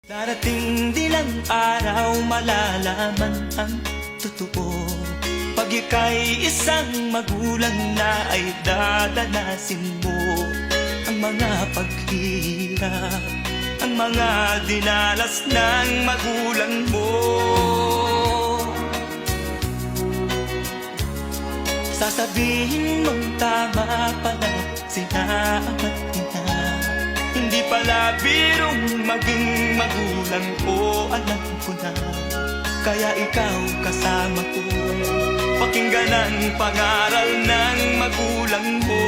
Darating din ang araw, malalaman ang totoo. Pag ika'y isang magulang na, ay dadanasin mo ang mga paghihirap, ang mga dinalas ng magulang mo. Sasabihin mong tama pala sila ama't ina, hindi pala birong maging magulang ko, alam ko na. Kaya ikaw kasama ko, pakinggan ang pangaral ng magulang mo.